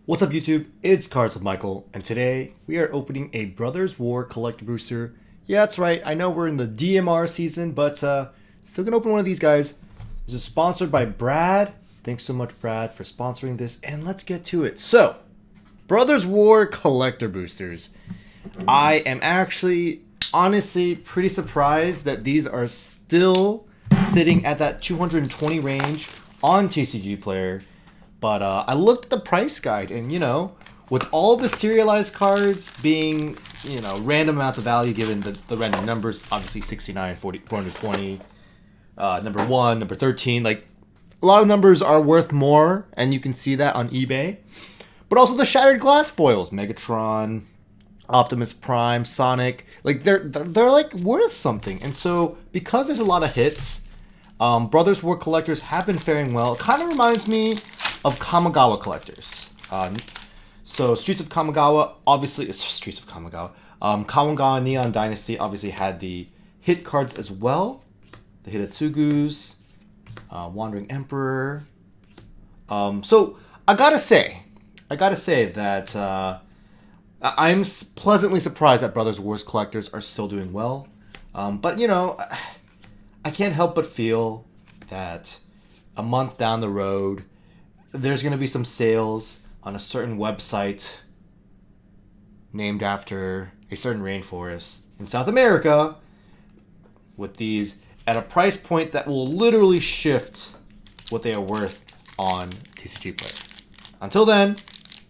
What's up YouTube? It's Cards with Michael, and today we are opening a Brothers War Collector Booster. Yeah, that's right, I know we're in the DMR season, but still gonna open one of these guys. This is sponsored by Brad. Thanks so much, Brad, for sponsoring this, and let's get to it. So, Brothers War Collector Boosters. I am actually, honestly, pretty surprised that these are still sitting at that 220 range on TCG Player. But I looked at the price guide, and with all the serialized cards being, random amounts of value given the random numbers, obviously 69, 40, 420, number 1, number 13, like a lot of numbers are worth more, and you can see that on eBay. But also the Shattered Glass foils, Megatron, Optimus Prime, Sonic, like they're like worth something. And so because there's a lot of hits, Brothers War collectors have been faring well. It kind of reminds me of Kamigawa collectors. So Streets of Kamigawa, obviously, it's Streets of Kamigawa. Kamigawa Neon Dynasty obviously had the hit cards as well. The Hitotsugus, Wandering Emperor. So I gotta say that I'm pleasantly surprised that Brothers Wars collectors are still doing well. But I can't help but feel that a month down the road, there's going to be some sales on a certain website named after a certain rainforest in South America with these at a price point that will literally shift what they are worth on TCG Player. Until then,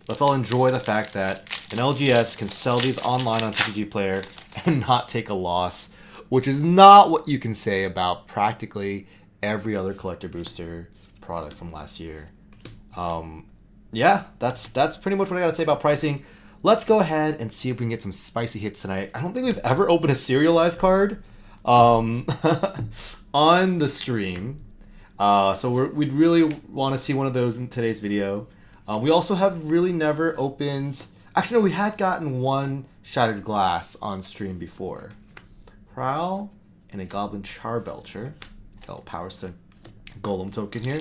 let's all enjoy the fact that an LGS can sell these online on TCG Player and not take a loss, which is not what you can say about practically every other collector booster product from last year. Yeah, that's pretty much what I gotta say about pricing. Let's go ahead and see if we can get some spicy hits tonight. I don't think we've ever opened a serialized card on the stream. So we'd really want to see one of those in today's video. We also have really never opened... Actually, no, we had gotten one Shattered Glass on stream before. Prowl and a Goblin Charbelcher. Got a little Power Stone Golem token here.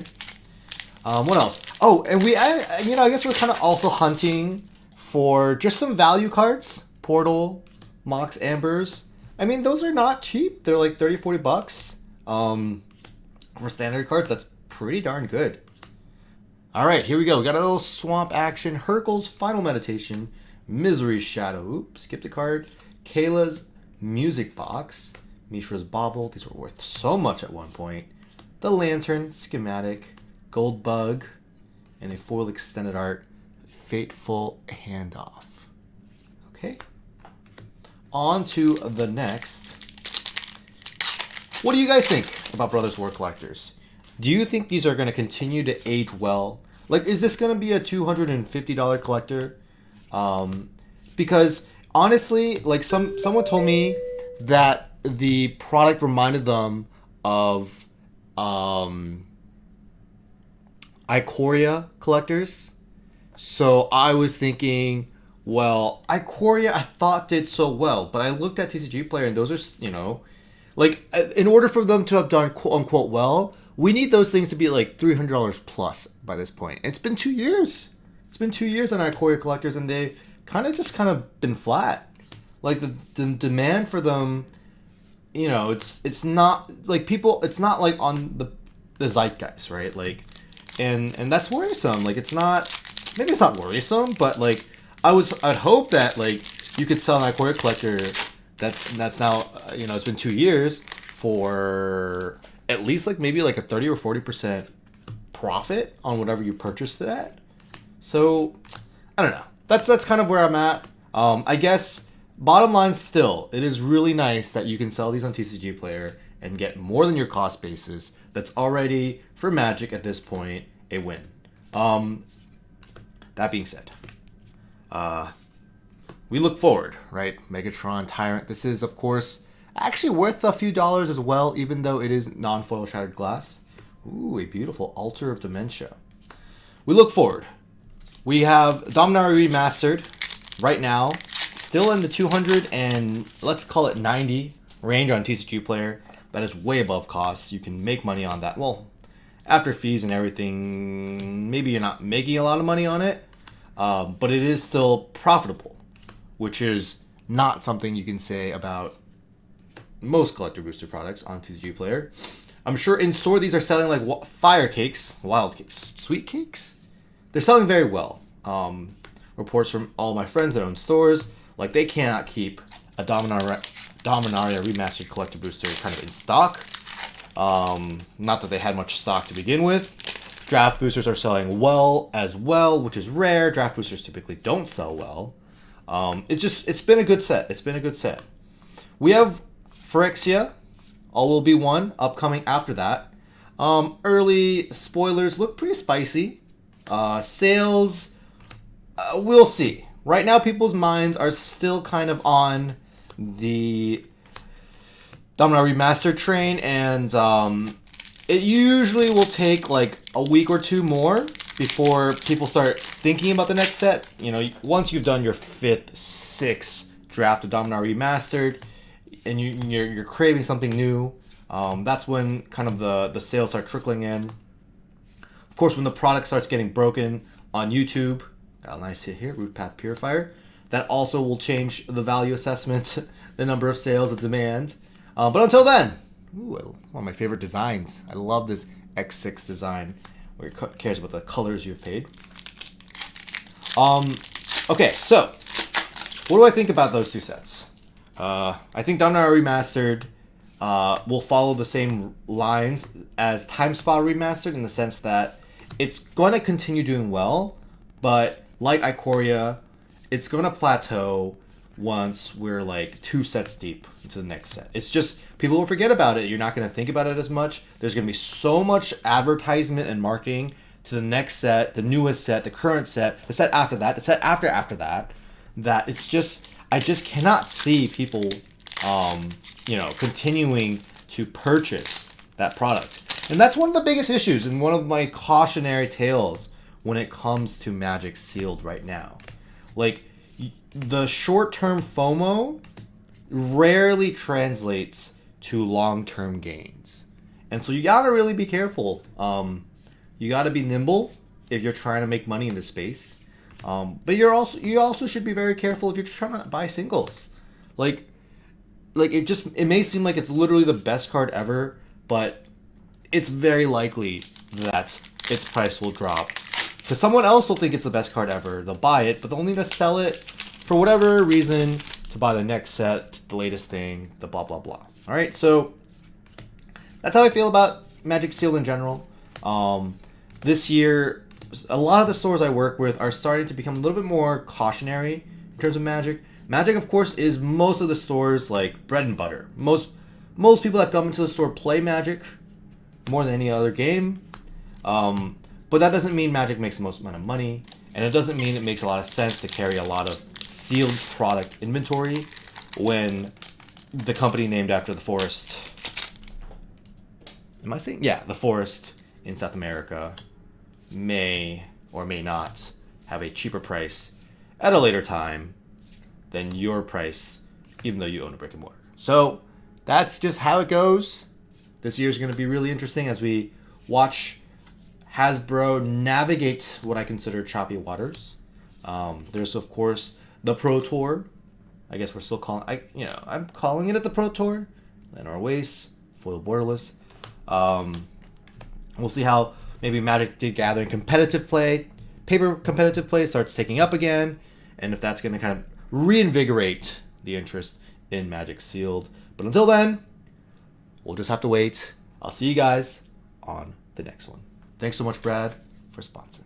What else? Oh, and I guess we're kind of also hunting for just some value cards. Portal, Mox Ambers. I mean, those are not cheap. They're like 30, 40 bucks. For standard cards, that's pretty darn good. All right, here we go. We got a little swamp action. Hercule's Final Meditation. Misery's Shadow. Oops, skipped a card. Kayla's Music Box. Mishra's Bauble. These were worth so much at one point. The Lantern Schematic. Gold Bug, and a foil extended art, Fateful Handoff. Okay. On to the next. What do you guys think about Brothers War Collectors? Do you think these are going to continue to age well? Like, is this going to be a $250 collector? Because honestly, like someone told me that the product reminded them of Ikoria collectors. So I was thinking, well, Ikoria I thought did so well, but I looked at TCG Player and those are, like, in order for them to have done quote unquote well, we need those things to be like $300 plus by this point. It's been 2 years. It's been 2 years on Ikoria collectors, and they've kind of been flat. Like the demand for them, it's not like people. It's not like on the zeitgeist, right? Like. And that's worrisome. Like, it's not, maybe it's not worrisome, but like I'd hope that like you could sell an Ikoria collector that's now it's been 2 years for at least like maybe like a 30 or 40% profit on whatever you purchased it at. So I don't know. That's kind of where I'm at. I guess bottom line still, it is really nice that you can sell these on TCG Player and get more than your cost basis. That's already, for Magic at this point, a win. That being said, we look forward, right? Megatron, Tyrant. This is, of course, actually worth a few dollars as well, even though it is non-foil Shattered Glass. Ooh, a beautiful Altar of Dementia. We look forward. We have Dominaria Remastered right now, still in the 200 and let's call it 90 range on TCG Player. That is way above cost. You can make money on that. Well, after fees and everything, maybe you're not making a lot of money on it. but it is still profitable, which is not something you can say about most collector booster products on TCG Player. I'm sure in store these are selling like fire cakes, wild cakes, sweet cakes. They're selling very well. Reports from all my friends that own stores, like they cannot keep a Dominaria Remastered collector booster kind of in stock. Not that they had much stock to begin with. Draft boosters are selling well as well, which is rare. Draft boosters typically don't sell well. It's been a good set. It's been a good set. We have Phyrexia, All Will Be One, upcoming after that. Early spoilers look pretty spicy. Sales, we'll see. Right now, people's minds are still kind of on the Dominaria Remastered train, and it usually will take like a week or two more before people start thinking about the next set. You know, once you've done your 5th, 6th draft of Dominaria Remastered, and you're craving something new, that's when kind of the sales start trickling in. Of course, when the product starts getting broken on YouTube, got a nice hit here, Root Path Purifier, that also will change the value assessment, the number of sales, the demand. But until then, one of my favorite designs. I love this X6 design, where it cares about the colors you've paid. Okay, so what do I think about those two sets? I think Dominaria Remastered will follow the same lines as Time Spa Remastered, in the sense that it's going to continue doing well, but like Ikoria, it's going to plateau once we're like 2 sets deep into the next set. It's just, people will forget about it. You're not going to think about it as much. There's going to be so much advertisement and marketing to the next set, the newest set, the current set, the set after that, the set after that, that it's just, I just cannot see people, continuing to purchase that product. And that's one of the biggest issues and one of my cautionary tales when it comes to Magic Sealed right now. Like, the short-term FOMO rarely translates to long-term gains. And so you gotta really be careful. You gotta be nimble if you're trying to make money in this space. But you also should be very careful if you're trying to buy singles. Like it may seem like it's literally the best card ever, but it's very likely that its price will drop. Because someone else will think it's the best card ever. They'll buy it, but they'll need to sell it for whatever reason to buy the next set, the latest thing, the blah, blah, blah. All right, so that's how I feel about Magic Sealed in general. This year, a lot of the stores I work with are starting to become a little bit more cautionary in terms of Magic. Magic, of course, is most of the stores' like bread and butter. Most people that come into the store play Magic more than any other game. But that doesn't mean Magic makes the most amount of money, and it doesn't mean it makes a lot of sense to carry a lot of sealed product inventory when the company named after the forest. Am I saying? Yeah, the forest in South America may or may not have a cheaper price at a later time than your price, even though you own a brick and mortar. So that's just how it goes. This year is going to be really interesting as we watch Hasbro navigate what I consider choppy waters. There's of course the Pro Tour. I guess we're still calling. I'm calling it the Pro Tour. Llanowar Waste, foil borderless. We'll see how maybe Magic the Gathering competitive play, paper competitive play starts taking up again, and if that's going to kind of reinvigorate the interest in Magic Sealed. But until then, we'll just have to wait. I'll see you guys on the next one. Thanks so much, Brad, for sponsoring.